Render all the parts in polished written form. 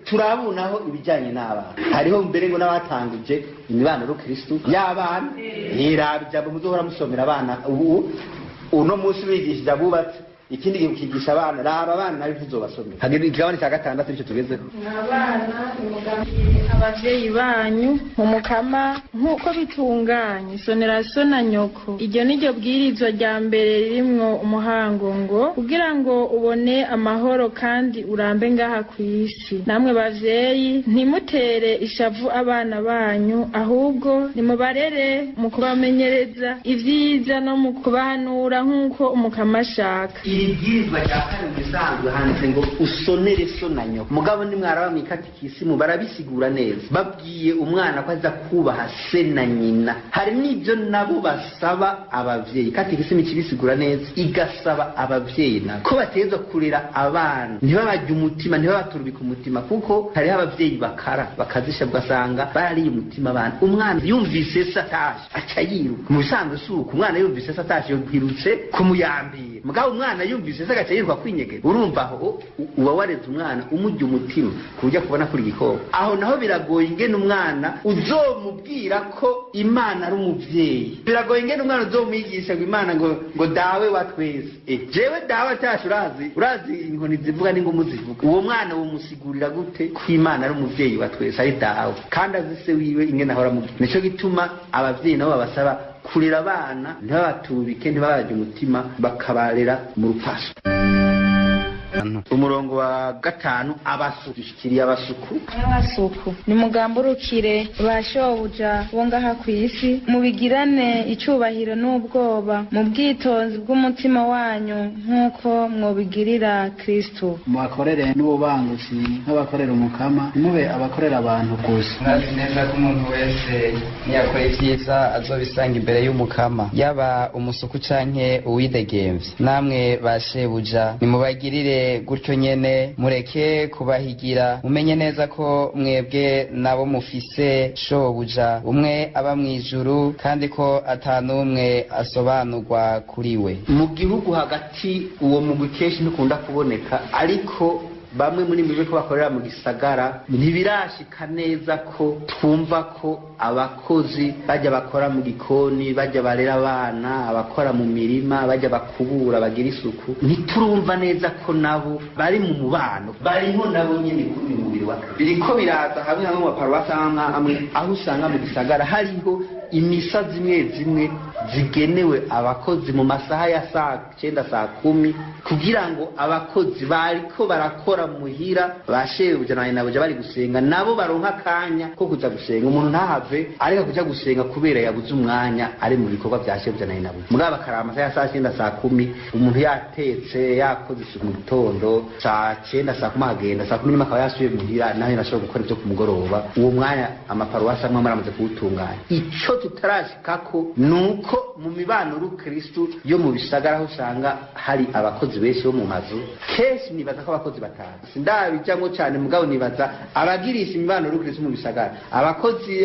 turabunaho ibijyanye n'abana. Hariho mbere ngo n'abatanguje imibano y'Ukristo y'abana irabijabo muzohora musomera abana uno munsi bigishije abubatse ikindi gihe ukigisha abana raba abana nabi tuzobasomera. Hageze igabane cya gatandatu icyo tugezeho abana umugambi abavyeyi banyu umukama nkuko bitunganye sonera so na nyoko. Iryo niryo bwirizwa rya mbere ririmwo umuhango ngo kugira ngo ubone amahoro kandi urambe ngaha ku isi. Namwe bavyeyi ntimutere ishavu abana banyu ahubwo nimubarere mu kubamenyereza ivyiza no mu kubahanura nkuko umukama ashaka. Ibwirizwa rya kane bisanzwe handitse ngo usonere so na nyoko. Mugabo ni mwaraba mwikatikisimu barabisigura neza babwiye umwana ko aza kubaha se na nyina. Hari n'ibyo nabo basaba abavyeyi katikisimu kibisigura neza igasaba abavyeyi nabo ko bateza kurera abana ntibabajye umutima ntibabaturubika umutima kuko hari abavyeyi bakara bakazisha bwasanga bari umutima abana. Umwana yumvise se ataje aca yiruka mu bisanzwe suko umwana yumvise se ataje yirutse kumuyambira. Mugabo umwana yumvise se agaca yiruka kwinyegera. Urumva aho uba wareze umwana umujya umutima kujya kubona kuri gikoko. Aho naho biragoye ingene umwana uzomubwira ko Imana ari umuvyeyi. Biragoye ingene umwana uzomwigisha ngo Imana ngo dawe wa twese. Jewe dawe atashe urazi inkoni zivuga n'ingumu zivuga. Uwo mwana wo musigurira gute ko Imana ari umuvyeyi wa twese ari dawe kandi azise wiwe ingene ahora mu. Nico gituma abavyeyi nabo babasaba kurera abana ntibabatubike ntibabajye umutima bakabarera mu rupaso. Umurongo wa gatanu abasukiriye abasuku nimugamburukire bashobuja bo ngaha ku isi mubigirane icubahiro n'ubwoba mu bwitonzi bw'umutima wanyu nk'uko mwobigirira Kristo. Mubakorere n'ububanguzi nk'abakorera umukama mube abakorera abantu gusa. Ntazi neza ko umuntu wese niyakora ivyiza azobisanga imbere y'umukama yaba umusuku canke uwidegemvye. Namwe bashebuja nimubagirire gutyo nyene mureke kubahigira mumenye neza ko mwebwe nabo mufise shobuja umwe aba mwijuru kandi ko atanumwe asobanurwa kuri we. Mu gihugu hagati uwo mugwi kenshi ntukunda kuboneka ariko bamwe muri mwe ko bakorera mu gisagara ntibirashika neza ko twumva ko abakozi bajya bakora mu gikoni bajya barera abana abakora mu mirima bajya bakubura bagira isuku ntiturumva neza ko nabo bari mu mubano bariho nabo nyine kuri uyu mubiri wa biriko biraza hamwe hamwe mu paruwasi amwe aho usanga mu gisagara hariho imisa zimwe zigenewe abakozi mu masaha ya saa 9 saa 10 kugira ngo abakozi bariko barakora muhira bashebuja nabo bari gusenga nabo baronka kanya ko kuja gusenga. Umuntu ntahave ariko kuja gusenga kubera yabuze umwanya ari mu bikorwa bya shebuja nabo mugabo bakarama saa 9 saa 10 umuntu yatetse yakoze isuku mu gitondo saa 9 saa 10 agenda saa 10 akaba yasubiye muhira naho nashobora gukora ibyo ku mugoroba. Uwo mwanya amaparuwasi amwe maramaze kuwutunganya. Ico tutarashikako nuko mu mibano y'Ukristo yo mu bisagara usanga hari abakozi benshi bo mu mazu kenshi nibaza ko abakozi batanu sindabijamwo cyane mugabo nibaza abagirisha imibano y'Ukristo mu bisagara abakozi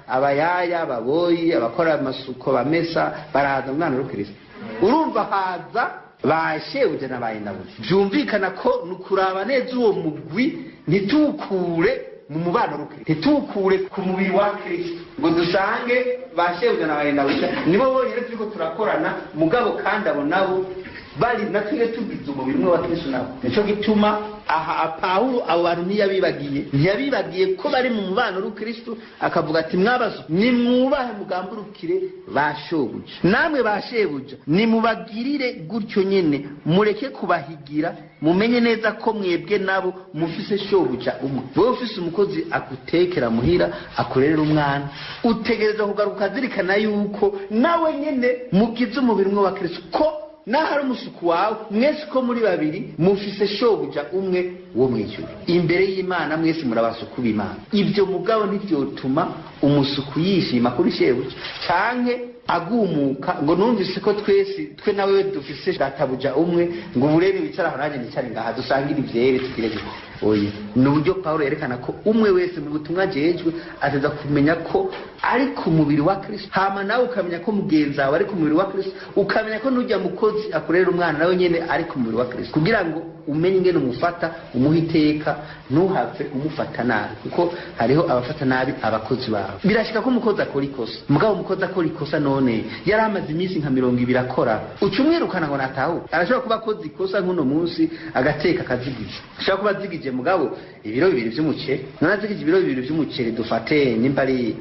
abayaya ababoyi abakora amasuko bamesa baraza mu mibano y'Ukristo. Urumva haza bashebuja n'abayinabuze byumvikana ko nukuraba neza uwo mugwi ntitukure mu mubano y'Ukristo ntitukure ku mubiri wa Kristo ngo dusange bashebuja n'abayinabuze nibo bonyine turiko turakorana mugabo kandi abo nabo bari natwe tugize umubiri umwe wa Kristo nabo. Nico gituma aha Paulo abo bantu ntiyabibagiye ko bari mu mubano y'Ukristo akavuga ati mwabazo nimwubahe mugamburukire bashobuja namwe bashebuja nimubagirire gutyo nyene mureke kubahigira mumenye neza ko mwebwe nabo mufise shobuja umwe. Wowe ufise umukozi akutekera muhira akorera umwana utegereza kugaruka zirikana yuko nawe nyene mugize umubiri umwe wa Kristo ko nahari umusuku wawe mwese ko muri babiri mufise shobuja umwe wo mwijuru imbere y'Imana mwese murabasuku b'Imana. Ibyo mugabo ntivyotuma umusuku yishima kuri shebuja canke agumuka ngo numvise ko twe nawe dufise databuja umwe ngo burebe bicara haranje nicare ngaha dusangira ivyere tukirege oya ni uburyo Pawulo yerekana ko umwe wese mu butumwa ajejwe ateza kumenya ko ari ku mubiri wa Kristo, hama nawe ukamenya ko mugenzi wawe ari ku mubiri wa Kristo, ukamenya ko n'ujya mukozi akorera umwana nawe nyene ari ku mubiri wa Kristo, kugira ngo umenye ingene umufata, umuha iteka, ntuhave umufata nabi, kuko hariho abafata nabi abakozi bawe. Birashika ko umukozi akora ikosa, mugabo umukozi akora ikosa none yari amaze iminsi nka 20 akora, ucumwirukana ngo natahu. Arashobora kuba akoze ikosa nk'uno munsi agateka akazigije, ashobora kuba azigije mugabo ibiro 2 vy'umuceri, none azigije ibiro 2 vy'umuceri, dufate nimba ari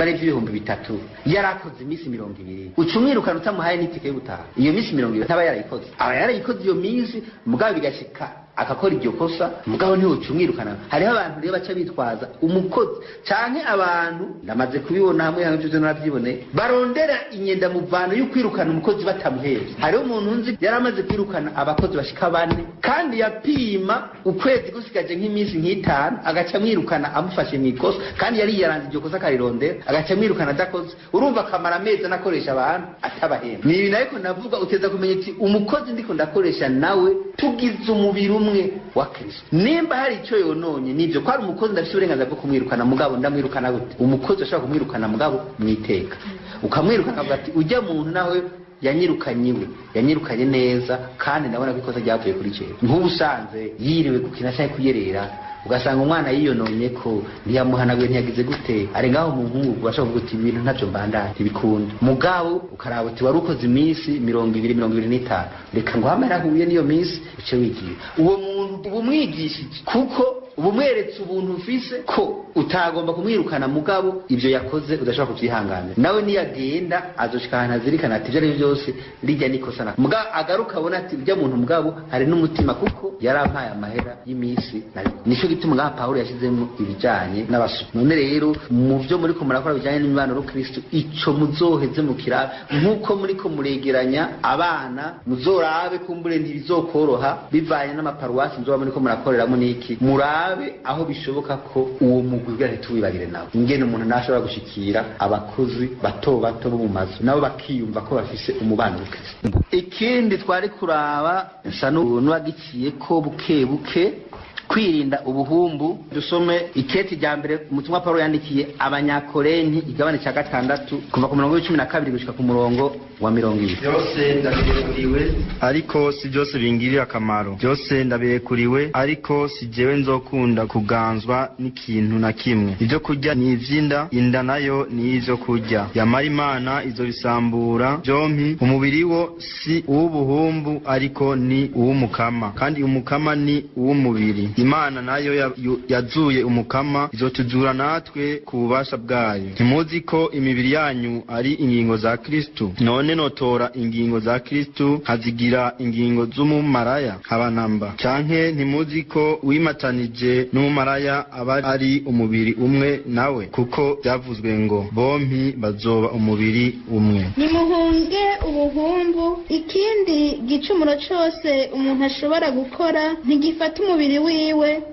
ibihumbi 3, yarakoze iminsi 20, ucumwirukana utamuhaye n'itike yo gutaha. Iyo minsi 20 ntaba yarayikoze, aba yarayikoze iyo minsi, mugabo bigashika akakora iryo kosa, mugabo niwe ucumwirukana. Hariho abantu rero baca bitwaza umukozi canke abantu, ndamaze kubibona hamwe hamwe byo narabyiboneye, barondera inyenda muvano yo kwirukana umukozi batamuhevye. Hariho umuntu nzi yaramaze kwirukana abakozi bashika 4, kandi yapima ukwezi gusigaje nk'iminsi nk'itanu, agaca mwirukana amufashe mu ikosa, kandi yari yaranze iryo kosa akarirondera, agaca mwirukana adakoze. Urumva kamara amezi anakoresha abantu atabahemba. Ni ibintu ariko navuga uteza kumenya ati umukozi ndiko ndakoresha nawe tugize umubiri umwe wa Kristo. Nimba hari icyo yononye nivyo ko ari umukozi ndafite uburenganzira bwo kumwirukana, mugabo ndamwirukana gute? Umukozi ashobora kumwirukana mugabo mwiteka, ukamwirukana avuga ati ujya muntu nawe yanyirukanye neza, kandi ndabona ko ikosa ryavuye kuri cyo. Nk'ubusanze yiriwe kukina cyangwa kuyerera, ugasanga umwana yiyononye ko ntiyamuhanaguye ntiyagize gute, ari ngaho mu nkungu ashobora kuvuga ati ibintu ntacyo mbandanye ntibikunda, mugabo ukaraba uti wari ukoze iminsi 20-25, reka ngo hamara huye niyo minsi icyo wigira. Uwo muntu ubumwigishije, kuko ubumweretse ubuntu ufise ko utagomba kumwirukana, mugabo ibyo yakoze udashobora kuvyihanganira. Nawe niyagenda azoshika ahantu azirikana ati ibyo ari byose rijya nikosa, mugabo agaruka abona ati ujya muntu mugabo hari n'umutima, kuko yarampaye amahera y'iminsi nari. Nico gituma ngaha Pawulo yashizemo ibijanye n'abasore. None rero mu byo muri ko murakora bijanye n'imibano n'Ukristo, ico muzoheze mukira, nkuko muri ko muregeranya abana, muzorabe kumbure ntibizokoroha bivanye n'amaparuwasi nzoba muri ko murakoreramo niki, murabe aho bishoboka ko uwo mugwi bwari tuwibagire nawe, ingene umuntu nashobora gushikira abakozi bato bato bo mu mazu nabo bakiyumva ko bafise umubano n'Ukristo. Ikindi twari kuraba nsa n'uwagikiye ko buke buke kwirinda ubuhumbu. Dusome iketi rya mbere umutumwa Paulo yandikiye abanyakorenti igabane cya 6 kuva ku murongo w'12 gushika ku murongo wa 20. Byose ndabirekuriwe ariko si byose bingirira akamaro, byose ndabirekuriwe ariko si jewe nzokunda kuganzwa n'ikintu na kimwe. Ibyo kurya ni ivy'inda, inda nayo ni ivyo kurya. Yamara Imana izo bisambura byompi. Umubiri wo si uw'ubuhumbu ariko ni uw'umukama, kandi umukama ni uw'umubiri. Imana nayo yazuye umukama izotuzura natwe ku bubasha bwayo. Ntimuzi ko imibiri yanyu ari ingingo za Kristo? None notora ingingo za Kristo hazigira ingingo z'umumaraya? Abanamba. Canke ntimuzi ko wimatanije n'umumaraya aba ari umubiri umwe nawe? Kuko byavuzwe ngo bompi bazoba umubiri umwe. Nimuhunge ubuhumbu. Ikindi gicumuro cyose umuntu ashobora gukora ntigifata umubiri wiwe,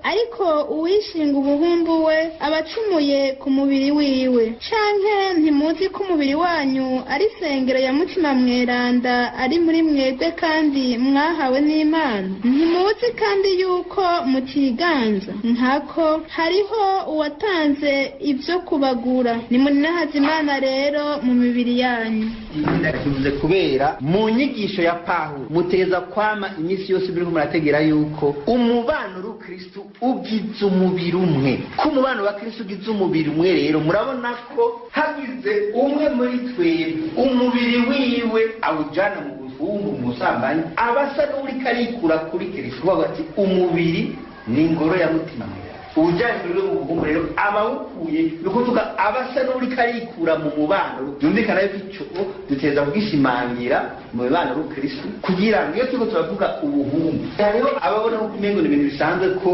ariko uwishinga ubuhumbu we abacumuye ku mubiri wiwe. Canke ntimuzi ko umubiri wanyu ari sengero ya Mutima Mweranda ari muri mwebwe kandi mwahawe n'Imana? Ntimuzi kandi yuko mutiganza? Nkako hariho uwatanze ibyo kubagura. Nimuninahaza Imana rero mu mibiri yanyu. Ndakivuze kubera mu nyigisho ya Pawulo muteza kwama iminsi yose biri murategera yuko umubano n'Ukristo ugize umubiri umwe. Ko umubano wa Kristo ugize umubiri umwe, rero murabona ko hagize umwe muri twebwe umubiri wiwe awujana mu buhumbu, mu busambanyi, abasa n'uri karikura kuri Kristo. Bavuga ati umubiri ni ingoro ya Mutima Mweranda. Ujanye muri mu buhumbu rero abawukuye nukuvuga abasa n'uri karikura mu mubano. Yumvikana yuko ico duteza kugishimangira mu mubano n'Ukristo, kugira ngo iyo turiko turavuga ubuhumbu hariho ababona ko kumengo ni ibintu bisanzwe ko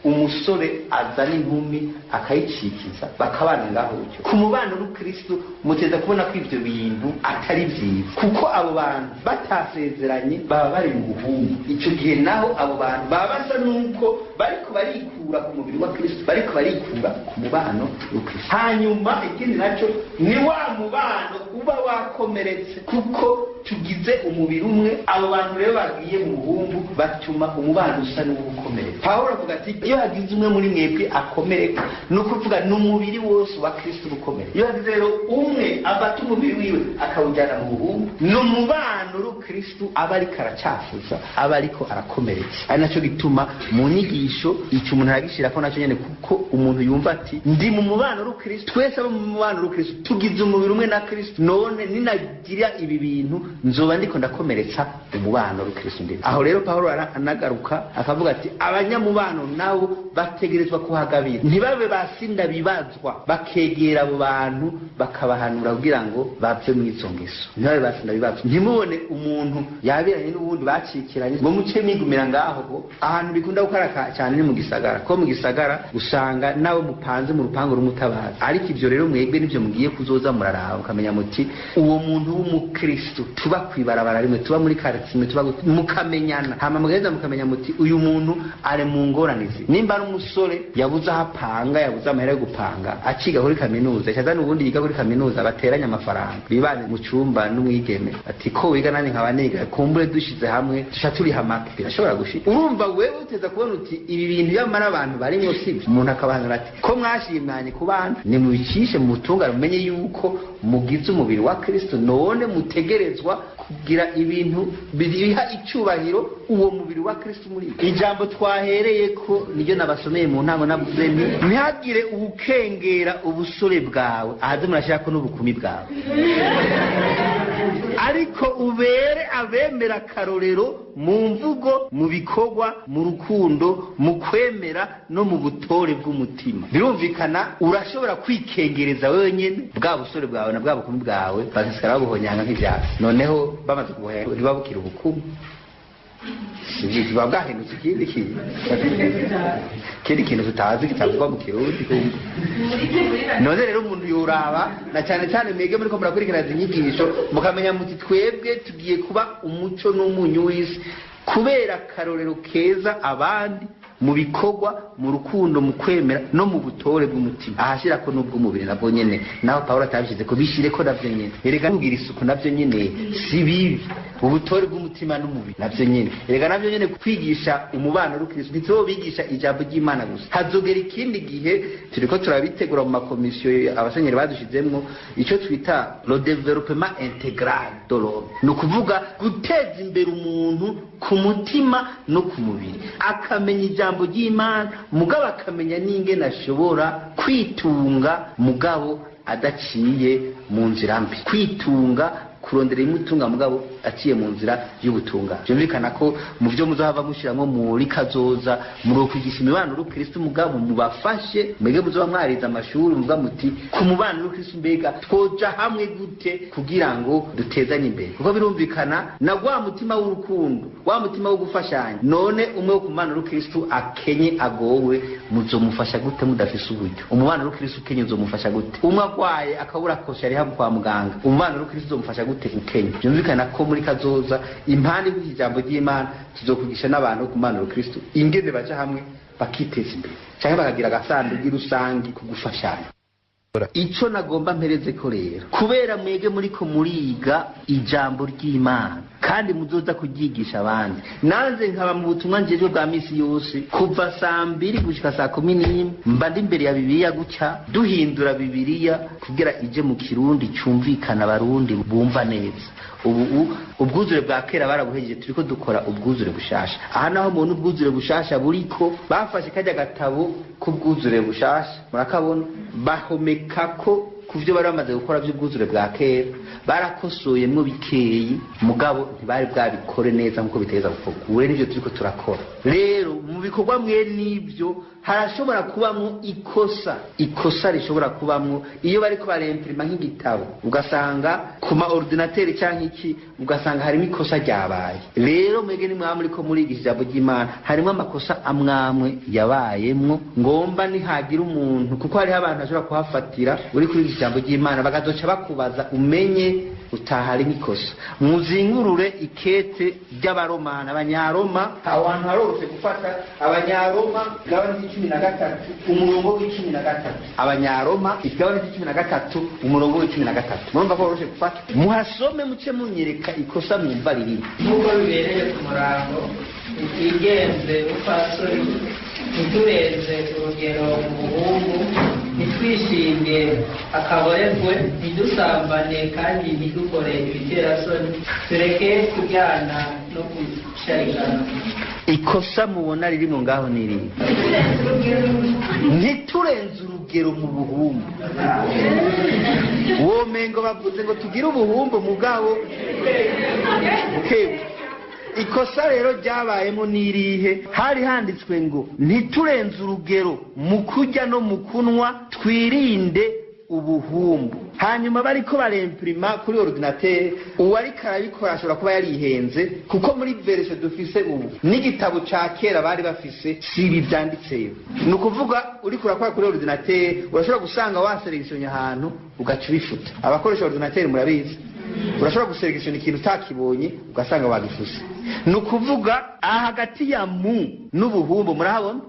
umusore azana inkumi akayicikiza bakabana ngaho cyo. Ku mubano n'Ukristo muteza kubona ko ivyo bintu atari vyiza, kuko abo bantu batasezeranye baba bari mu buhumbu. Ico gihe naho abo bantu baba basa nuko bariko barikura ku mubiri wa Kristo, bariko barikura ku mubano n'Ukristo. Hanyuma ikindi naco ni wa mubano uba wakomeretse, kuko tugize umubiri umwe. Abo bantu rero bagiye mu buhumbu batuma umubano usa n'uwukomeye. Pawulo avuga ati iyo hagize umwe muri mwebwe akomereka, ni ukuvuga n'umubiri wose wa Kristo ukomeye. Iyo hagize rero umwe afata umubiri wiwe akawujyana mu buhumbu, n'umubano uri Kristo aba ariko aracyafuza, aba ariko arakomeretse. Ari nacyo gituma mu nyigisho icyo umuntu aragishira ko nacyo nyene, kuko umuntu yumva ati ndi mu mubano uri Kristo, twese abo mu mubano uri Kristo tugize umubiri umwe na Kristo, none ninagira ibi bintu nzoba ndiko ndakomeretsa umubano uri Kristo ndi. Aho rero Pawulo anagaruka akavuga ati abanyamubano nabo bategerezwa kuhagabira, ntibabe basinda bibazwa, bakegera abo bantu bakabahanura kugira ngo bapfe mu izo ngeso. Ntibabe basinda bibazwa, ntimubone umuntu yabiranye n'ubundi bacikiranye ngo muce migumira ngaho. Ahantu bikunda gukaraka cyane ni mu gisagara, ko mu gisagara usanga nabo mupanze mu rupango rumutabaza. Ariko ibyo rero mwebwe nivyo mugiye kuzoza muraraba ukamenya muti uwo muntu w'umukristo tuba kwibarabara rimwe, tuba muri quartier, tuba mukamenyana, hama mugaheza mukamenya muti uyu muntu ari mu ngoranizi. Nimba ari umusore yabuze ahapanga, yabuze amahera yo gupanga, aciga kuri kaminuza, cyazana ubundi yiga kuri kaminuza, bateranya amafaranga, bibane mu cyumba n'umwigeme ati ko wiga nani nkaba niga, kumbure dushize hamwe tusha turi hamake, birashobora gushika. Urumva wewe uteza kubona uti ibi bintu yamara abantu bari mu sibyo, umuntu akabanura ati ko mwashimanye kubana, ni mubicishe mu butungane, umenye yuko mugize umubiri wa Kristo, none mutegerezwa kugira ibintu biha icyubahiro uwo mubiri wa Kristo muri. Ijambo twahereye ko niryo nabasomeye mu ntango navuze nti ntihagire ubukengera ubusore bwawe, ahaze murashaka ko n'ubukumi bwawe, ariko ubere abemera karorero mu mvugo, mu bikorwa, mu rukundo, mu kwemera no mu butore bw'umutima. Birumvikana urashobora kwikengereza wewe nyene bwa busore bwawe na bwa bukumi bwawe bazisikara babuhonyanga nk'ivyatsi, noneho bamaze kubuhera ntibabukira ubukumi, biba bwahindutse ikindi kintu tutazi kitavugwa mu Kirundi. None rero umuntu yoraba na cyane cyane mwege muri ko murakurikirana inyigisho mukamenya muti twebwe tugiye kuba umuco n'umunyu w'isi, kubera karorero keza abandi mu bikorwa, mu rukundo, mu kwemera no mu butore bw'umutima. Ahashira ko nubwo umubiri nabwo nyene naho Pawulo atabishize ko bishire ko navyo nyene, erega kugira isuku navyo nyene si bibi, ubutore bw'umutima n'umubiri navyo nyene, erega navyo nyene kwigisha umubano uri Kristo, ntizo bigisha ijambo ry'Imana gusa. Hazogera ikindi gihe turiko turabitegura mu makomisiyo abasenyeri badushizemwo ico twita le développement intégral de l'homme, no kuvuga guteza imbere umuntu ku mutima no ku mubiri, akamenya ijambo ry'Imana mugabo akamenya n'ingene ashobora kwitunga mugabo adaciye mu nzira mbi, kwitunga kurondera imutunga mugabo aciye mu nzira y'ubutunga. Byumvikana ko mu byo muzohava mushiramwo muri kazoza muri kwigisha imibano uri Kristo mugabo mubafashe mwege muzoba mwariza amashuri muvuga muti ku mubano uri Kristo mbega twoja hamwe gute kugira ngo dutezanye imbere, kuko birumvikana na gwa mutima w'urukundo, wa mutima wo gufashanya. None umwe wo ku mubano uri Kristo akenye agowe muzomufasha gute mudafise uburyo? Umubano uri Kristo ukenye uzomufasha gute? Umwe agwaye akabura kosha ari hamwe kwa muganga, umubano uri Kristo uzomufasha gute ukenye? Byumvikana ko muri kazoza impande y'ijambo ry'Imana tuzokugisha n'abantu ku mubano uri Kristo ingene baje hamwe bakiteza imbere cyangwa bakagira agasanduku rusangi kugufashanya. Ico nagomba mpereze ko rero kubera mwege muri ko muriga ijambo ry'Imana kandi muzoza kugigisha abandi, nanze nkaba mu butumwa njeje bwa misi yose kuva saa 2 gushika saa 11 mba ndi imbere ya Bibiliya guca duhindura Bibiliya kugira ije mu Kirundi cyumvikana abarundi bumva neza. Ubu ubwuzure bwa kera barabuhejeje, turiko dukora ubwuzure bushasha. Aha naho umuntu ubwuzure bushasha buriko bafashe kajya gatabo kubwuzure bushasha, murakabona bahomeka ko kuvyo bari bamaze gukora by'ubwuzure bwa kera barakosoyemwo bikeyi mugabo ntibari bwabikore neza nkuko biteza gukorwa. Uwe nivyo turiko turakora rero mu bikorwa mwe nivyo harashobora kubamwo ikosa rishobora kubamwo iyo bariko baremprima nk'igitabo ugasanga ku ma ordinateur cyangwa iki ugasanga harimo ikosa ryabaye. Rero mwege ni mwamuri ko murigisha ijambo ry'Imana harimo amakosa amwamwe yabayemwo ngomba nihagira umuntu, kuko hari abantu ashobora kuhafatira uri kuri ijambo ry'Imana bagazoca bakubaza umenye utahari nk'ikosa. Muzingurure ikete ry'abaromana abanyaroma, ahantu haroroshe gufata. Abanyaroma igabane c'13 umurongo w'13, abanyaroma igabane c'13 umurongo w'13. Murumva ko horoshe gufata, muhasome muce munyereka ikosa mwumva riri nk'uko bibereye ku murango. Twigenze upfasoni, ntiturenze urugero mu buhungu, ntitwishinge akaboregwe, ntidusambane kandi ntidukore ibiterasoni, tureke kuryana no gusharikana. Ikosa mubona riri mu ngaho niri ntiturenze urugero mu buhumbu. Womengo bavuze ngo tugire ubuhumbu mugabo ikosa rero ryabayemo nirihe? Hari handitswe ngo ntiturenze urugero mu kurya no mu kunwa, twirinde ubuhumbu. Hanyuma bariko baremprima kuri ordinateur, uwari karabikora ashobora kuba yarihenze, kuko muri version dufise ubu n'igitabo ca kera bari bafise sibi byanditseyo. Nukuvuga uri kurakora kuri ordinateur urashobora gusanga waselectionye ahantu ugaca bifuta. Abakoresha ordinateur murabizi, urashobora guselectiona ikintu utakibonye ugasanga wagifuse. Nukuvuga hagati ya mu n'ubuhumbu, murahabona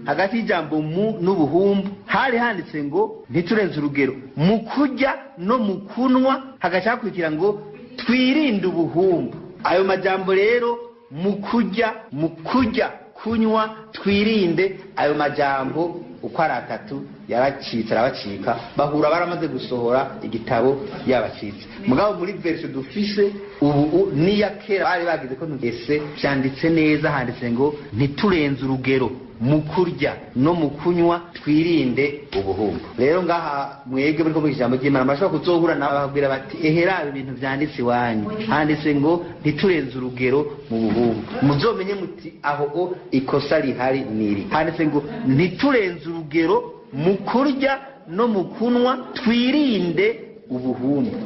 hagati y'ijambo mu n'ubuhumbu hari handitse ngo ntiturenze urugero mu kurya no mu kunwa, hagaca hakurikira ngo twirinde ubuhumbu. Ayo majambo rero mu kurya kunywa twirinde, ayo majambo uko ari atatu yaracitse arabacika, bahura baramaze gusohora igitabo yabacitse. Mugabo muri version dufise ubu niya kera bari bagize ko ntugese byanditse neza, handitse ngo ntiturenze urugero mu kurya no mu kunywa twirinde ubuhumbu. Rero ngaha mwege muri ko mu ijambo ry'Imana mashobora kuzohura n'ababwira bati ehera ibintu byanditse iwanyu handitse ngo ntiturenze urugero mu buhumbu, muzomenye muti aho ikosa rihari niri. Handitse ngo ntiturenze urugero mu kurya no mu kunwa twirinde ubuhumbu.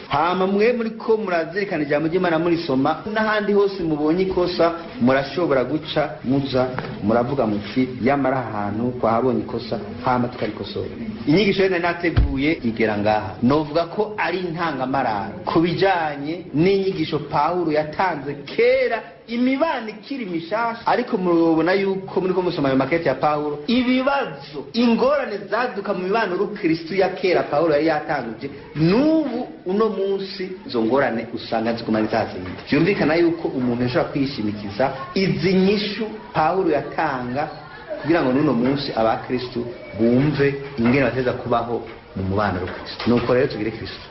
Hama mwe muri ko murazirikana ijambo ry'Imana muri soma n'ahandi hose mubonye ikosa murashobora guca muza muravuga muti yamara ahantu kwahabonye ikosa hama tukarikosora. Inyigisho yene nateguye igera ngaha novuga ko ari intangamarara kubijanye n'inyigisho Paulo yatanze kera, imibano ikiri mishasha, ariko murubona yuko muri ko musoma ayo makete ya Paulo ibibazo ingorane zaduka mu mibano y'Ukristo ya kera Paulo yari yatanguje, n'ubu uno munsi izo ngorane usanga ziguma zazindi. Byumvikana yuko umuntu ashobora kwishimikiza izi nyishu Paulo yatanga kugira ngo n'uno munsi abakristo bumve ingene bateza kubaho mu mubano y'Ukristo. Nuko rero tugire Kristo.